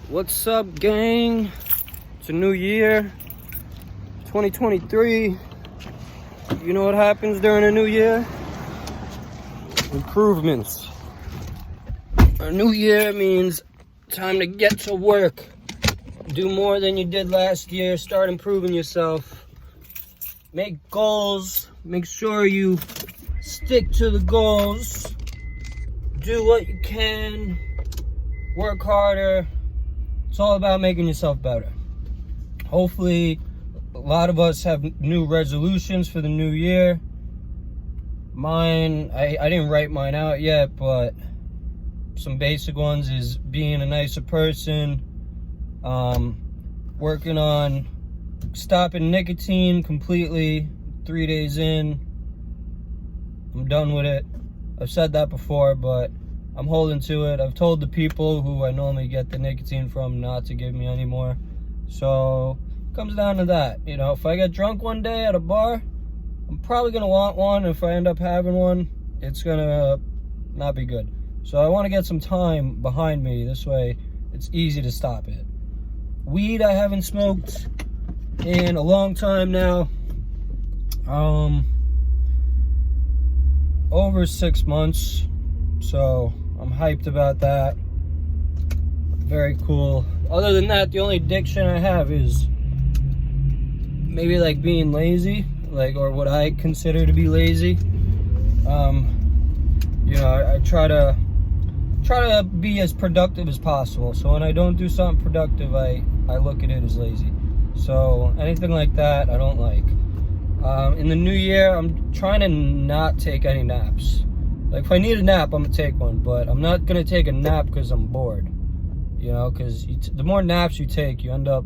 What's up, gang? It's a new year, 2023. You know what happens during a new year? Improvements. A new year means time to get to work. Do more than you did last year. Start improving yourself. Make goals. Make sure you stick to the goals. Do what you can. Work harder. It's all about making yourself better. Hopefully, a lot of us have new resolutions for the new year. Mine, I didn't write mine out yet, but some basic ones is being a nicer person, working on stopping nicotine completely. 3 days in, I'm done with it. I've said that before, but I'm holding to it. I've told the people who I normally get the nicotine from not to give me any more. So it comes down to that. You know, if I get drunk one day at a bar, I'm probably gonna want one. If I end up having one, it's gonna not be good. So I want to get some time behind me. This way it's easy to stop it. Weed I haven't smoked in a long time now. Over 6 months. So I'm hyped about that. Very cool. Other than that, the only addiction I have is maybe like being lazy, or what I consider to be lazy. You know, I try to be as productive as possible. So when I don't do something productive, I look at it as lazy. So anything like that, I don't like. In the new year, I'm trying to not take any naps. Like, if I need a nap, I'm gonna take one, but I'm not gonna take a nap because I'm bored. You know, because the more naps you take, you end up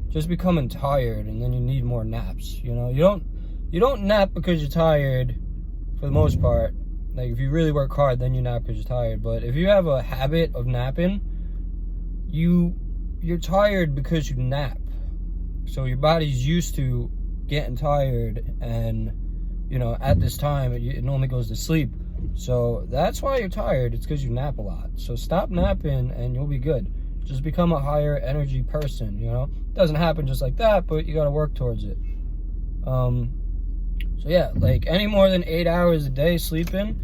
just becoming tired, and then you need more naps. You know, you don't nap because you're tired, for the most part. Like, if you really work hard, then you nap because you're tired. But if you have a habit of napping, you're tired because you nap. So your body's used to getting tired, and you know, at this time, it normally goes to sleep. So that's why you're tired. It's because you nap a lot. So stop napping and you'll be good. Just become a higher energy person, you know? It doesn't happen just like that, but you got to work towards it. So yeah, like any more than 8 hours a day sleeping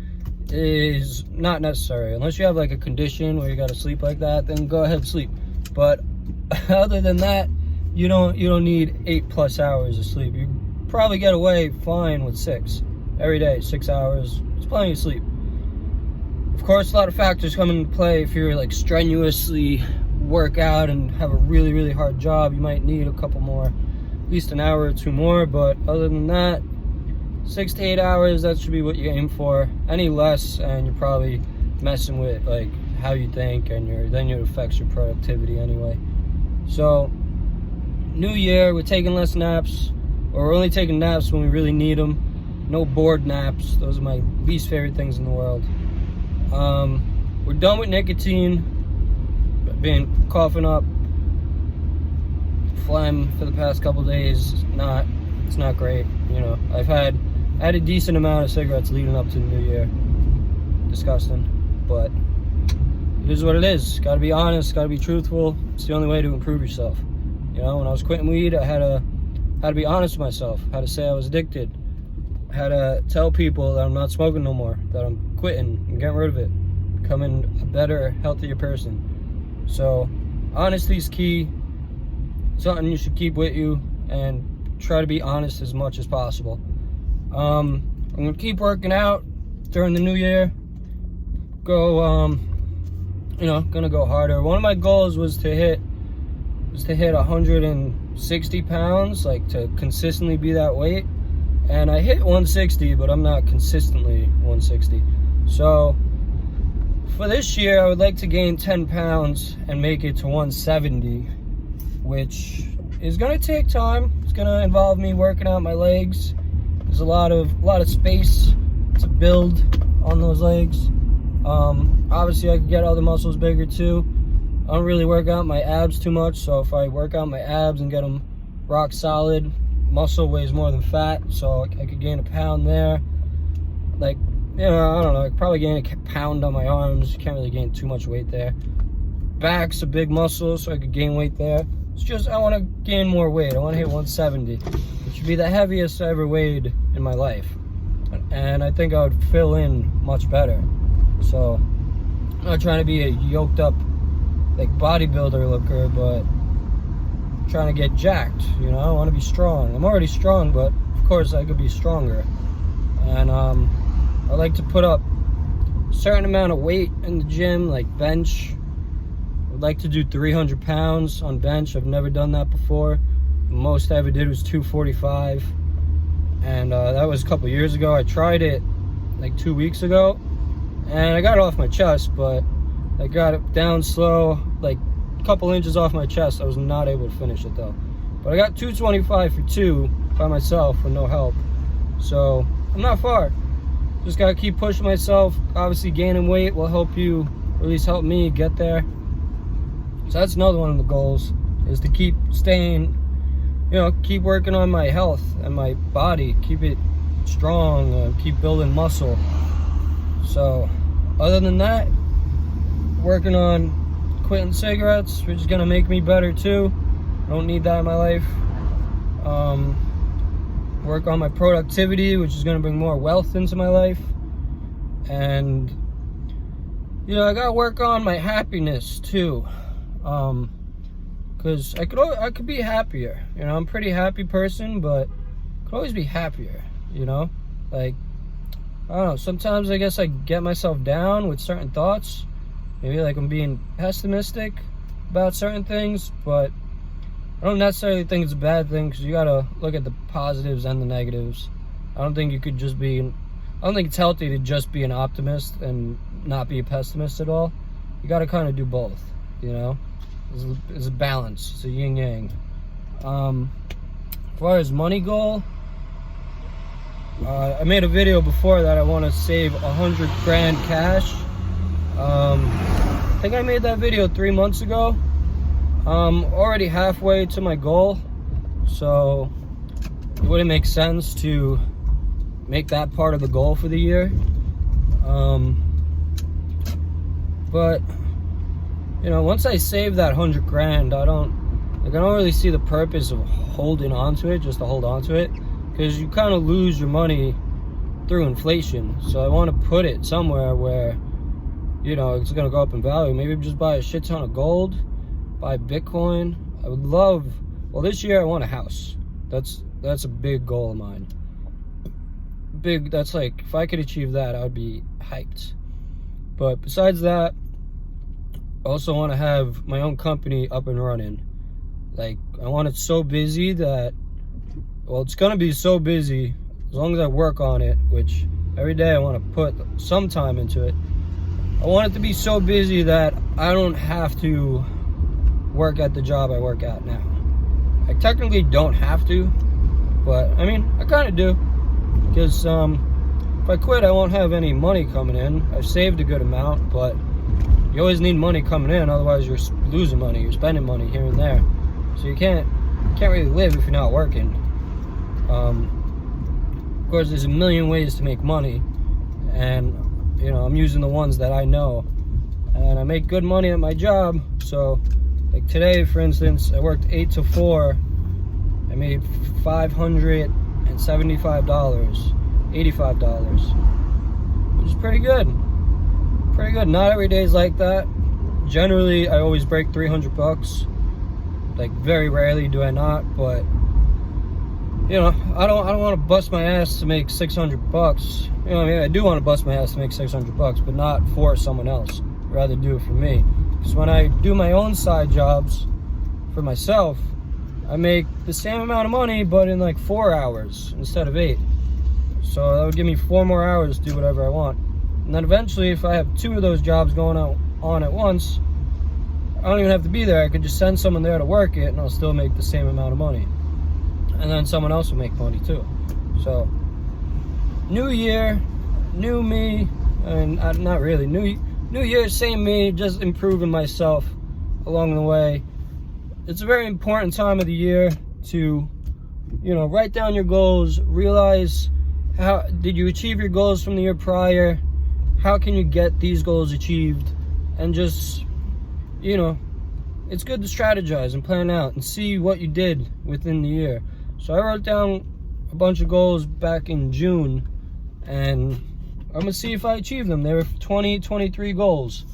is not necessary. Unless you have like a condition where you got to sleep like that, then go ahead and sleep. But other than that, you don't need 8+ hours of sleep. You probably get away fine with 6 every day. 6 hours. It's plenty of sleep. Of course, a lot of factors come into play. If you're like strenuously work out and have a really, really hard job, you might need a couple more, at least an hour or two more. But other than that, 6 to 8 hours, that should be what you aim for. Any less, and you're probably messing with like how you think, and then it affects your productivity anyway. So, new year, we're taking less naps, or we're only taking naps when we really need them. No bored naps. Those are my least favorite things in the world. We're done with nicotine. I've been coughing up phlegm for the past couple days. It's not great. You know, I had a decent amount of cigarettes leading up to the new year. Disgusting, but it is what it is. Got to be honest. Got to be truthful. It's the only way to improve yourself. You know, when I was quitting weed, I had to be honest with myself. I had to say I was addicted. I had to tell people that I'm not smoking no more, that I'm quitting and getting rid of it, becoming a better, healthier person. So, honesty is key. Something you should keep with you, and try to be honest as much as possible. I'm gonna keep working out during the new year. Gonna go harder. One of my goals was to hit 160 pounds, like to consistently be that weight. And I hit 160, but I'm not consistently 160. So for this year, I would like to gain 10 pounds and make it to 170, which is gonna take time. It's gonna involve me working out my legs. There's a lot of space to build on those legs. Obviously I could get other muscles bigger too. I don't really work out my abs too much, so if I work out my abs and get them rock solid, muscle weighs more than fat, so I could gain a pound there. Like, you know, I don't know, I could probably gain a pound on my arms. Can't really gain too much weight there. back's a big muscle, so I could gain weight there. It's just I want to gain more weight. I want to hit 170. It should be the heaviest I ever weighed in my life, and I think I would fill in much better. So I'm not trying to be a yoked up like bodybuilder looker, but trying to get jacked. You know, I want to be strong. I'm already strong, but of course I could be stronger. And I like to put up a certain amount of weight in the gym, like bench. I'd like to do 300 pounds on bench. I've never done that before. The most I ever did was 245, and that was a couple years ago. I tried it like 2 weeks ago, and I got it off my chest, but I got it down slow, like a couple inches off my chest. I was not able to finish it though. But I got 225 for 2 by myself with no help. So I'm not far. Just gotta keep pushing myself. Obviously gaining weight will help you, or at least help me get there. So that's another one of the goals, is to keep staying, you know, keep working on my health and my body, keep it strong, keep building muscle. So other than that, working on quitting cigarettes, which is gonna make me better too. I don't need that in my life. Work on my productivity, which is gonna bring more wealth into my life. And you know, I gotta work on my happiness too. Because I could be happier. You know, I'm a pretty happy person, but I could always be happier. You know, like I don't know. Sometimes I guess I get myself down with certain thoughts. Maybe like I'm being pessimistic about certain things, but I don't necessarily think it's a bad thing, because you gotta look at the positives and the negatives. I don't think you could just be. I don't think it's healthy to just be an optimist and not be a pessimist at all. You gotta kind of do both. You know, it's a balance. It's a yin yang. As far as money goal, I made a video before that I want to save 100 grand cash. I think I made that video 3 months ago. Already halfway to my goal, so it wouldn't make sense to make that part of the goal for the year. But you know, once I save that 100 grand, I don't really see the purpose of holding on to it just to hold on to it, because you kind of lose your money through inflation. So I want to put it somewhere where, you know, it's going to go up in value. Maybe just buy a shit ton of gold, buy Bitcoin. I would love, well, this year I want a house. That's a big goal of mine. That's like, if I could achieve that, I would be hyped. But besides that, I also want to have my own company up and running. Like, I want it so busy that, well, it's going to be so busy as long as I work on it, which every day I want to put some time into it. I want it to be so busy that I don't have to work at the job I work at now. I technically don't have to, but I mean, I kind of do, because if I quit, I won't have any money coming in. I've saved a good amount, but you always need money coming in, otherwise you're losing money, you're spending money here and there. So you can't really live if you're not working. Of course, there's a million ways to make money, and you know, I'm using the ones that I know, and I make good money at my job. So like today, for instance, I worked 8 to 4. I made $575, $85, which is pretty good. Pretty good. Not every day is like that. Generally, I always break 300 bucks. Like, very rarely do I not, but you know, I don't want to bust my ass to make 600 bucks. You know what I mean? I do want to bust my ass to make 600 bucks, but not for someone else. I'd rather do it for me. Because when I do my own side jobs for myself, I make the same amount of money, but in like 4 hours instead of 8. So that would give me 4 more hours to do whatever I want. And then eventually, if I have 2 of those jobs going on at once, I don't even have to be there. I could just send someone there to work it, and I'll still make the same amount of money. And then someone else will make money too. So, new year, new me, and not really. New year, same me, just improving myself along the way. It's a very important time of the year to, you know, write down your goals, realize how did you achieve your goals from the year prior, how can you get these goals achieved, and just you know, it's good to strategize and plan out and see what you did within the year. So I wrote down a bunch of goals back in June, and I'm gonna see if I achieve them. There were 23 goals.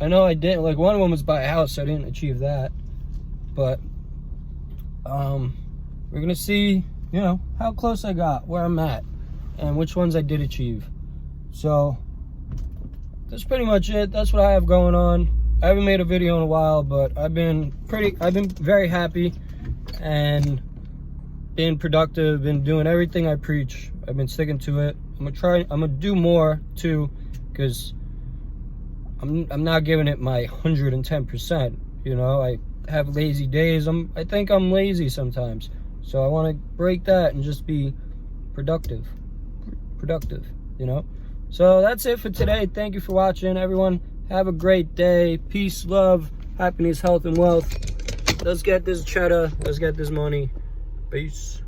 I know I didn't, like one of them was buy a house, so I didn't achieve that. But we're gonna see, you know, how close I got, where I'm at, and which ones I did achieve. So that's pretty much it. That's what I have going on. I haven't made a video in a while, but I've been very happy and been productive, been doing everything I preach. I've been sticking to it. I'm gonna do more too, because I'm not giving it my 110%. You know, I have lazy days. I think I'm lazy sometimes. So I want to break that and just be productive, you know? So that's it for today. Thank you for watching, everyone. Have a great day. Peace, love, happiness, health, and wealth. Let's get this cheddar. Let's get this money. Peace.